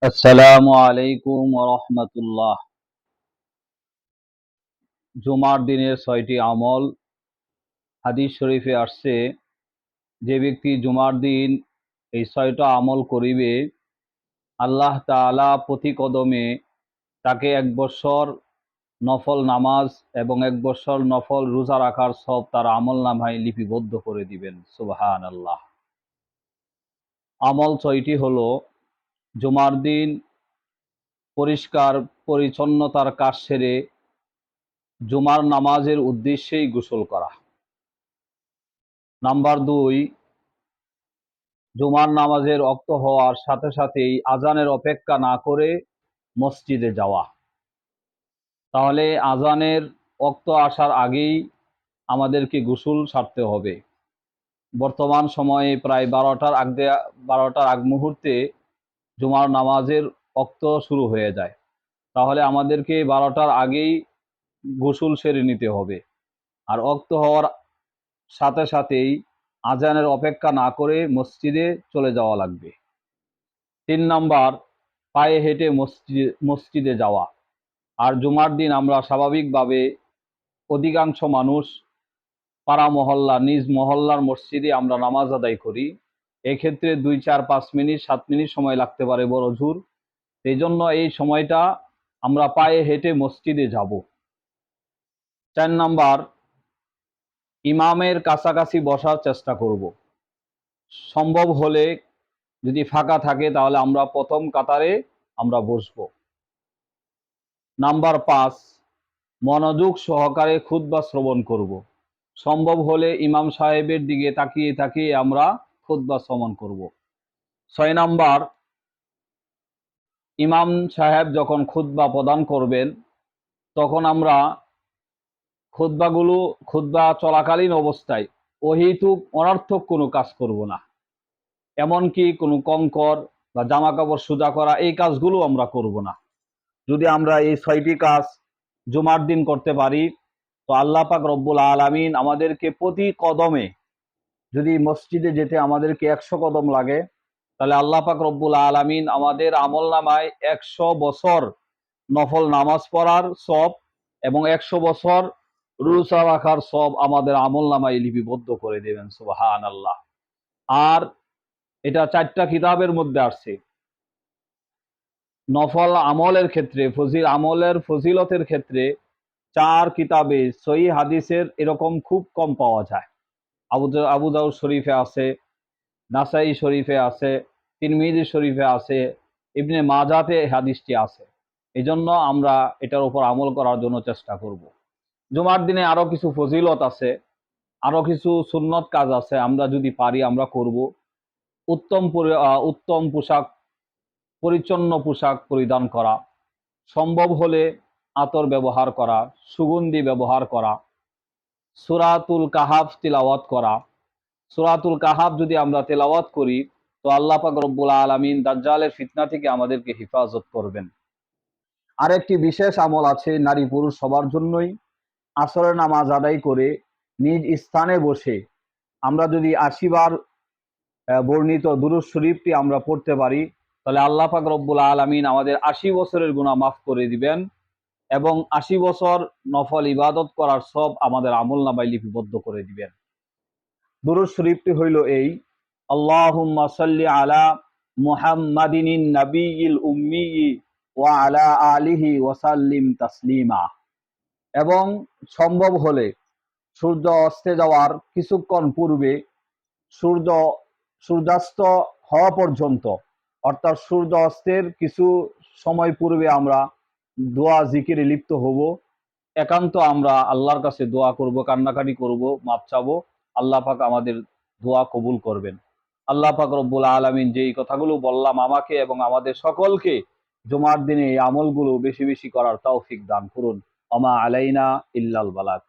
আসসালামু আলাইকুম ওয়া রাহমাতুল্লাহ। জুমার দিনের ৬টি আমল। হাদিস শরীফে আসছে, যে ব্যক্তি জুমার দিন এই ৬টা আমল করিবে, আল্লাহ তাআলা প্রতি কদমে তাকে ১ বৎসর নফল নামাজ এবং ১ বৎসর নফল রোজা রাখার সব তার আমলনামায় লিপিবদ্ধ করে দিবেন। সুবহানাল্লাহ। আমল ৬টি হলো: জুমার দিন পরিষ্কার পরিচ্ছন্নতার কাজ সেরে জুমার নামাজের উদ্দেশ্যেই গোসল করা। নাম্বার ২, জুমার নামাজের ওয়াক্ত হওয়ার সাথে সাথেই আজানের অপেক্ষা না করে মসজিদে যাওয়া। তাহলে আজানের ওয়াক্ত আসার আগেই আমাদেরকে গোসল সারতে হবে। বর্তমান সময়ে প্রায় ১২টার আগ মুহূর্তে জুমার নামাজের ওয়াক্ত শুরু হয়ে যায়। তাহলে আমাদেরকে ১২টার আগেই গোসল সেরে নিতে হবে। আর ওয়াক্ত হওয়ার সাথে সাথেই আজানের অপেক্ষা না করে মসজিদে চলে যাওয়া লাগবে। ৩ নাম্বার, পায়ে হেঁটে মসজিদে যাওয়া। আর জুমার দিন আমরা স্বাভাবিকভাবে অধিকাংশ মানুষ পাড়া মহল্লা, নিজ মহল্লার মসজিদে আমরা নামাজ আদায় করি। এক্ষেত্রে ২, ৪, ৫ মিনিট, ৭ মিনিট সময় লাগতে পারে বড় জোর। এই জন্য এই সময়টা আমরা পায়ে হেঁটে মসজিদে যাব। ৪ নাম্বার, ইমামের কাছাকাছি বসার চেষ্টা করব। সম্ভব হলে যদি ফাঁকা থাকে তাহলে আমরা প্রথম কাতারে আমরা বসব। নাম্বার ৫, মনোযোগ সহকারে খুতবা শ্রবণ করব। সম্ভব হলে ইমাম সাহেবের দিকে তাকিয়ে তাকিয়ে আমরা খুতবা শ্রবণ করব। ৬ নাম্বার, ইমাম সাহেব যখন খুতবা প্রদান করবেন তখন আমরা খুতবা চলাকালীন অবস্থায় অহেতুক অনর্থক কোনো কাজ করব না। এমনকি কোনো কঙ্কর বা জামা কাপড় সোজা করা এই কাজগুলো আমরা করব না। যদি আমরা এই ৬টি কাজ জুমার দিন করতে পারি তো আল্লাহ পাক রব্বুল আলামিন আমাদেরকে প্রতি কদমে, যদি মসজিদে যেতে আমাদেরকে ১০০ কদম লাগে তাহলে আল্লাহ পাক রব্বুল আলামিন আমাদের আমলনামায় ১০০ বছর নফল নামাজ পড়ার সব এবং ১০০ বছর রোজা রাখার সব আমাদের আমলনামায় লিপিবদ্ধ করে দেবেন। সুবহানাল্লাহ। আর এটা ৪টা কিতাবের মধ্যে আসছে। নফল আমলের ক্ষেত্রে আমলের ফজিলতের ক্ষেত্রে ৪ কিতাবে সহিহ হাদিসের এরকম খুব কম পাওয়া যায়। আবু দাউদ শরীফে আছে, নাসাই শরীফে আছে, তিরমিজি শরীফে আছে, ইবনে মাজাতে হাদিসটি আছে। এজন্য আমরা এটার উপর আমল করার জন্য চেষ্টা করব। জুমার দিনে আরো কিছু ফজিলত আছে, আরো কিছু সুন্নত কাজ আছে, আমরা যদি পারি আমরা করব। উত্তম পোশাক, পরিচ্ছন্ন পোশাক পরিধান করা, সম্ভব হলে আতর ব্যবহার করা, সুগন্ধি ব্যবহার করা, সূরাতুল কাহাফ তিলাওয়াত করা। সূরাতুল কাহাফ যদি আমরা তেলাওয়াত করি তো আল্লাহ পাক রব্বুল আলামিন দাজ্জালের ফিতনা থেকে আমাদেরকে হেফাজত করবেন। আরেকটি বিশেষ আমল আছে নারী পুরুষ সবার জন্যই। আসরের নামাজ আদায় করে নিজ স্থানে বসে আমরা যদি ৮০ বার বর্ণিত দুরূদ শরীফটি আমরা পড়তে পারি তাহলে আল্লাহ পাক রব্বুল আলামিন আমাদের ৮০ বছরের গুনাহ মাফ করে দিবেন এবং ৮০ বছর নফল ইবাদত করার সব আমাদের আমলনামায় লিপিবদ্ধ করে দিবেন। দুরূদ শরীফটি হইল এই: আল্লাহুম্মা সাল্লি আলা মুহাম্মাদিনিন নাবিয়্যিল উম্মি ওয়া আলা আলিহি ওয়া সাল্লিম তাসলিমা। এবং সম্ভব হলে সূর্য অস্তে যাওয়ার কিছুক্ষণ পূর্বে সূর্যাস্ত হওয়া পর্যন্ত, অর্থাৎ সূর্য অস্তের কিছু সময় পূর্বে আমরা দোয়া জিকিরে লিপ্ত হব। একান্ত আমরা আল্লাহর কাছে দোয়া করব, কান্নাকাটি করব, মাপ চাবো। আল্লাহ পাক আমাদের দোয়া কবুল করবেন। আল্লাহ পাক রব্বুল আলামিন যেই কথাগুলো বললাম আমাকে এবং আমাদের সকলকে জুমার দিনে এই আমলগুলো বেশি বেশি করার তৌফিক দান করুন। ওমা আলাইনা ইল্লাল বালাগ।